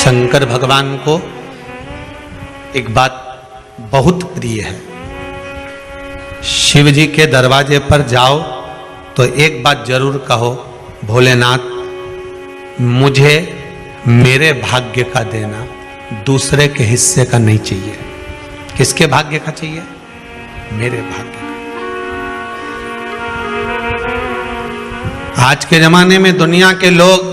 शंकर भगवान को एक बात बहुत प्रिय है। शिव जी के दरवाजे पर जाओ तो एक बात जरूर कहो, भोलेनाथ मुझे मेरे भाग्य का देना, दूसरे के हिस्से का नहीं चाहिए। किसके भाग्य का चाहिए? मेरे भाग्य का। आज के जमाने में दुनिया के लोग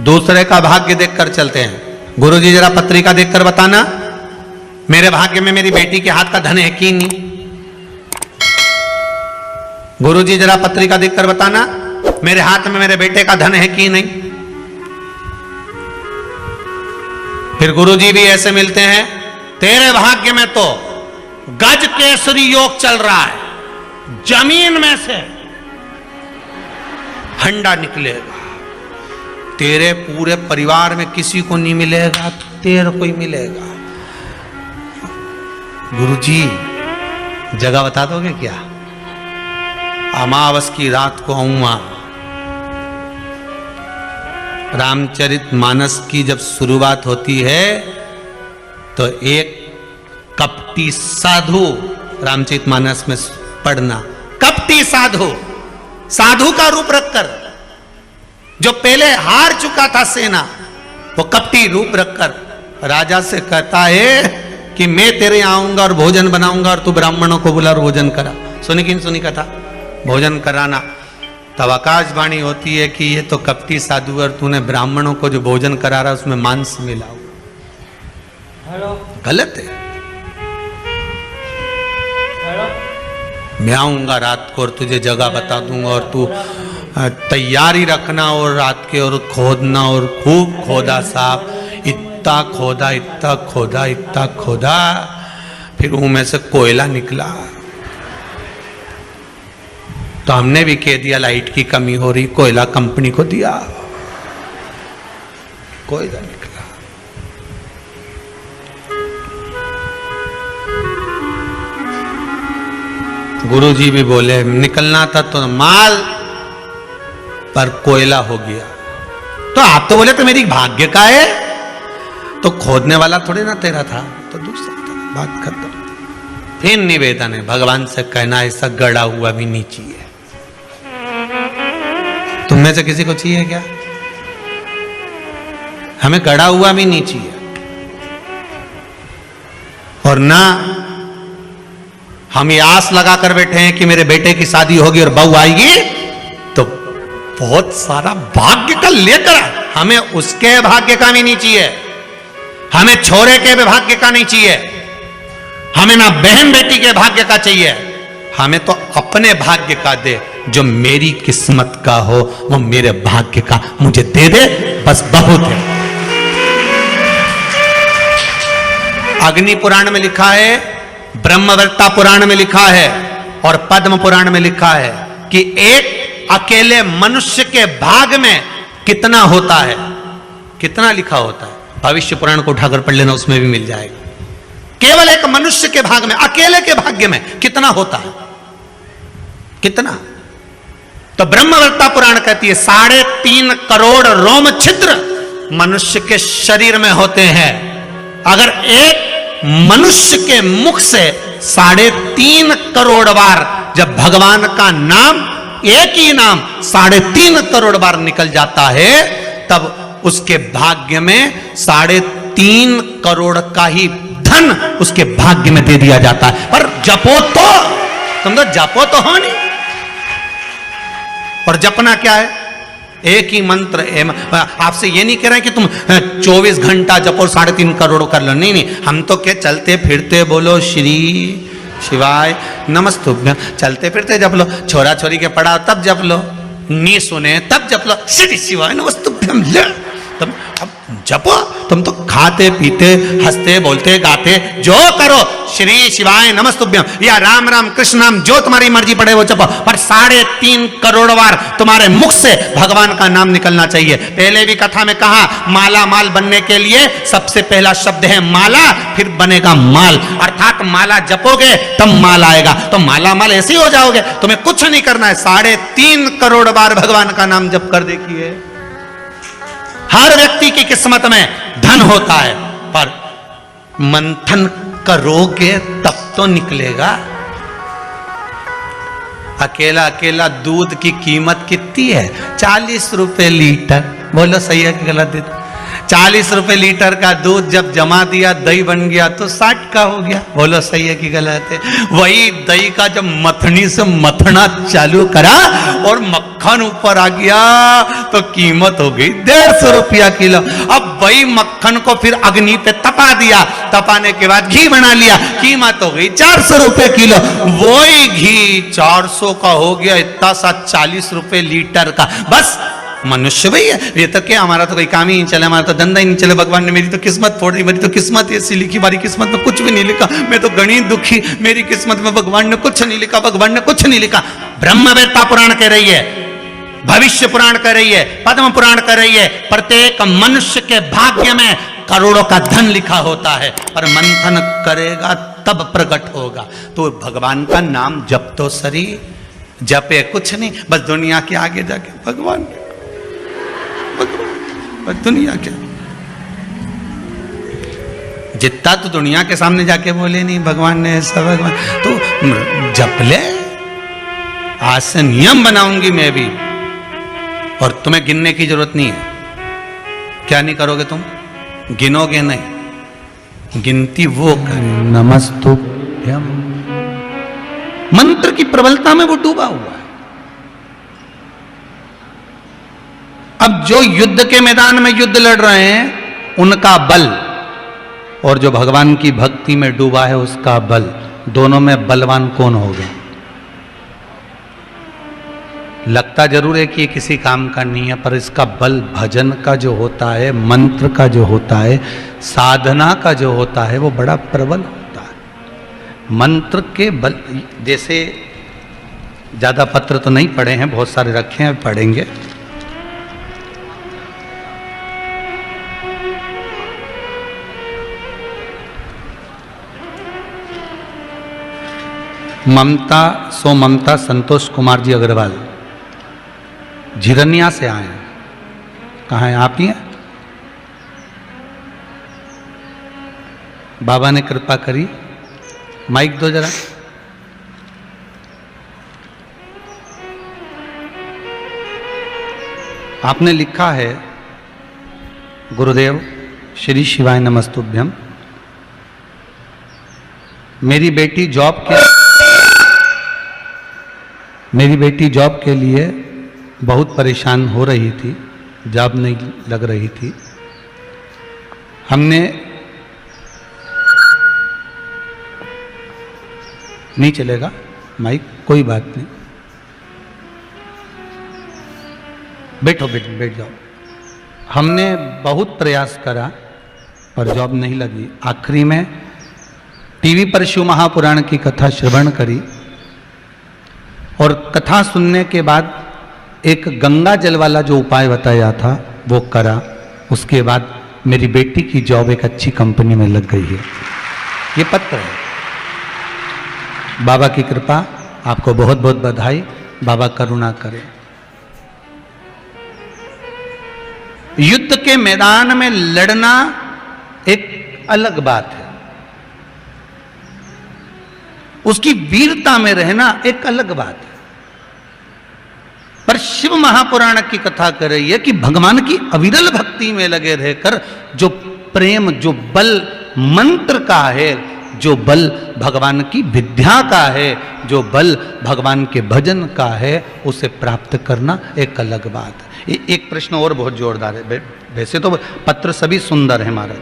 दूसरे का भाग्य देखकर चलते हैं। गुरुजी जरा पत्रिका देखकर बताना, मेरे भाग्य में मेरी बेटी के हाथ का धन है कि नहीं? गुरुजी जरा पत्रिका देखकर बताना, मेरे हाथ में मेरे बेटे का धन है कि नहीं? फिर गुरुजी भी ऐसे मिलते हैं, तेरे भाग्य में तो गज केसरी योग चल रहा है, जमीन में से हंडा निकलेगा, तेरे पूरे परिवार में किसी को नहीं मिलेगा, तेरे को ही मिलेगा। गुरुजी जगह बता दोगे क्या? अमावस की रात को आऊंगा। रामचरितमानस की जब शुरुआत होती है तो एक कपटी साधु, रामचरितमानस में पढ़ना, कपटी साधु, साधु का रूप रखकर, जो पहले हार चुका था सेना, वो कपटी रूप रखकर राजा से कहता है कि मैं तेरे आऊंगा और भोजन बनाऊंगा और तू ब्राह्मणों को बुला और भोजन करा। सुनी कि नहीं सुनी कथा? भोजन कराना। तब आकाशवाणी होती है कि ये तो कपटी साधु और तूने ब्राह्मणों को जो भोजन करा रहा उसमें मांस मिला हुआ। गलत है। मैं आऊंगा रात को और तुझे जगह बता दूंगा और तू तैयारी रखना और रात के और खोदना, और खूब खोदा साहब, इतना खोदा इतना खोदा इतना खोदा, फिर उनमें से कोयला निकला। तो हमने भी कह दिया लाइट की कमी हो रही, कोयला कंपनी को दिया, कोयला निकला। गुरुजी भी बोले निकलना था तो माल, पर कोयला हो गया। तो आप तो बोले तो मेरी भाग्य का है, तो खोदने वाला थोड़े ना तेरा था, तो दूसरा था, बात खत्म। फिर निवेदन है भगवान से कहना, ऐसा गड़ा हुआ भी नहीं चाहिए। तुम में से किसी को चाहिए क्या? हमें गड़ा हुआ भी नहीं चाहिए। और ना हम ये आस लगा कर बैठे हैं कि मेरे बेटे की शादी होगी और बहू आएगी तो बहुत सारा भाग्य का लेकर, हमें उसके भाग्य का भी नहीं चाहिए, हमें छोरे के भी भाग्य का नहीं चाहिए, हमें ना बहन बेटी के भाग्य का चाहिए, हमें तो अपने भाग्य का दे। जो मेरी किस्मत का हो वो मेरे भाग्य का मुझे दे दे, बस बहुत है। अग्नि पुराण में लिखा है, ब्रह्मवर्ता पुराण में लिखा है और पद्म पुराण में लिखा है कि एक अकेले मनुष्य के भाग में कितना होता है, कितना लिखा होता है। भविष्य पुराण को उठाकर पढ़ लेना, उसमें भी मिल जाएगा। केवल एक मनुष्य के भाग में, अकेले के भाग्य में कितना होता है, कितना? तो ब्रह्मवर्ता पुराण कहती है 3.5 करोड़ रोम छिद्र मनुष्य के शरीर में होते हैं। अगर एक मनुष्य के मुख से 3.5 करोड़ बार जब भगवान का नाम, एक ही नाम 3.5 करोड़ बार निकल जाता है, तब उसके भाग्य में 3.5 करोड़ का ही धन उसके भाग्य में दे दिया जाता है। पर जपो तो, तुम तो जपो तो हो नहीं। और जपना क्या है? एक ही मंत्र। आपसे ये नहीं कह रहे हैं कि तुम 24 घंटा जपो 3.5 करोड़ कर लो, नहीं नहीं। हम तो क्या चलते फिरते बोलो श्री शिवाय नमस्तुभ्यं, चलते फिरते जप लो, छोरा छोरी के पढ़ा तब जप लो, नी सुने तब जप लो, श्री शिवाय नमस्तुभ्यं ले। तुम अब जपो, तुम तो खाते पीते हंसते बोलते गाते जो करो, श्री शिवाय नमस्तुभ्यं या राम राम कृष्ण नाम, जो तुम्हारी मर्जी पड़े वो जपो, पर 3.5 करोड़ बार तुम्हारे मुख से भगवान का नाम निकलना चाहिए। पहले भी कथा में कहा, माला माल बनने के लिए सबसे पहला शब्द है माला, फिर बनेगा माल, अर्थात माला जपोगे तब माल आएगा। तो माला माल ऐसे ही हो जाओगे, तुम्हें कुछ नहीं करना है, 3.5 करोड़ बार भगवान का नाम जप कर देखिए। हर व्यक्ति की किस्मत में धन होता है, पर मंथन करोगे तब तो निकलेगा। अकेला अकेला दूध की कीमत कितनी है? 40 रुपए लीटर। बोलो सही है कि गलत? 40 रुपए लीटर का दूध जब जमा दिया, दही बन गया तो 60 का हो गया। बोलो सही है कि गलत है? वही दही का जब मथनी से मथना चालू करा और मक्खन ऊपर आ गया तो कीमत हो गई 150 रुपया किलो। अब वही मक्खन को फिर अग्नि पे तपा दिया, तपाने के बाद घी बना लिया, कीमत हो गई 400 रुपए किलो। वही घी 400 का हो गया, इतना सा 40 रुपए लीटर का। बस मनुष्य भाई है ये तो क्या, हमारा तो कोई काम ही नहीं चले, हमारा तो धंधा ही नहीं चले। भगवान ने मेरी तो किस्मत फोड़ दी, मेरी तो किस्मत ऐसी लिखी, हमारी किस्मत में कुछ भी नहीं लिखा, मैं तो गणित दुखी, मेरी किस्मत में भगवान ने कुछ नहीं लिखा, भगवान ने कुछ नहीं लिखा। ब्रह्मवेत्ता पुराण कह रही है, भविष्य पुराण कह रही है, पद्म पुराण कह रही है, प्रत्येक मनुष्य के भाग्य में करोड़ों का धन लिखा होता है, पर मंथन करेगा तब प्रकट होगा। तो भगवान का नाम जप तो सरी, जपे कुछ नहीं, बस दुनिया के आगे जाके भगवान दुनिया क्या, जितना तो दुनिया के सामने जाके बोले नहीं भगवान ने ऐसा, भगवान तो जप ले। आज से नियम बनाऊंगी मैं भी, और तुम्हें गिनने की जरूरत नहीं है। क्या नहीं करोगे तुम? गिनोगे नहीं, गिनती वो करे। नमस्तुभ्यम मंत्र की प्रबलता में वो डूबा हुआ है। अब जो युद्ध के मैदान में युद्ध लड़ रहे हैं उनका बल, और जो भगवान की भक्ति में डूबा है उसका बल, दोनों में बलवान कौन होगा? लगता जरूर है कि ये किसी काम का नहीं है, पर इसका बल भजन का जो होता है, मंत्र का जो होता है, साधना का जो होता है, वो बड़ा प्रबल होता है। मंत्र के बल, जैसे ज्यादा पत्र तो नहीं पढ़े हैं, बहुत सारे रखे हैं, पढ़ेंगे। ममता संतोष कुमार जी अग्रवाल झिरनिया से आए हैं। कहाँ हैं? आप ही हैं? बाबा ने कृपा करी, माइक दो जरा। आपने लिखा है, गुरुदेव श्री शिवाय नमस्तुभ्यम, मेरी बेटी जॉब के लिए बहुत परेशान हो रही थी, जॉब नहीं लग रही थी। हमने नहीं चलेगा माइक, कोई बात नहीं, बैठ जाओ। हमने बहुत प्रयास करा पर जॉब नहीं लगी। आखिरी में टीवी पर शिव महापुराण की कथा श्रवण करी, और कथा सुनने के बाद एक गंगा जल वाला जो उपाय बताया था वो करा। उसके बाद मेरी बेटी की जॉब एक अच्छी कंपनी में लग गई है। ये पत्र है। बाबा की कृपा, आपको बहुत बहुत बधाई। बाबा करुणा करें। युद्ध के मैदान में लड़ना एक अलग बात है, उसकी वीरता में रहना एक अलग बात है। पर शिव महापुराण की कथा कर रही है कि भगवान की अविरल भक्ति में लगे रहकर जो प्रेम, जो बल मंत्र का है, जो बल भगवान की विद्या का है, जो बल भगवान के भजन का है, उसे प्राप्त करना एक अलग बात है। एक प्रश्न और बहुत जोरदार है। वैसे तो पत्र सभी सुंदर है महाराज,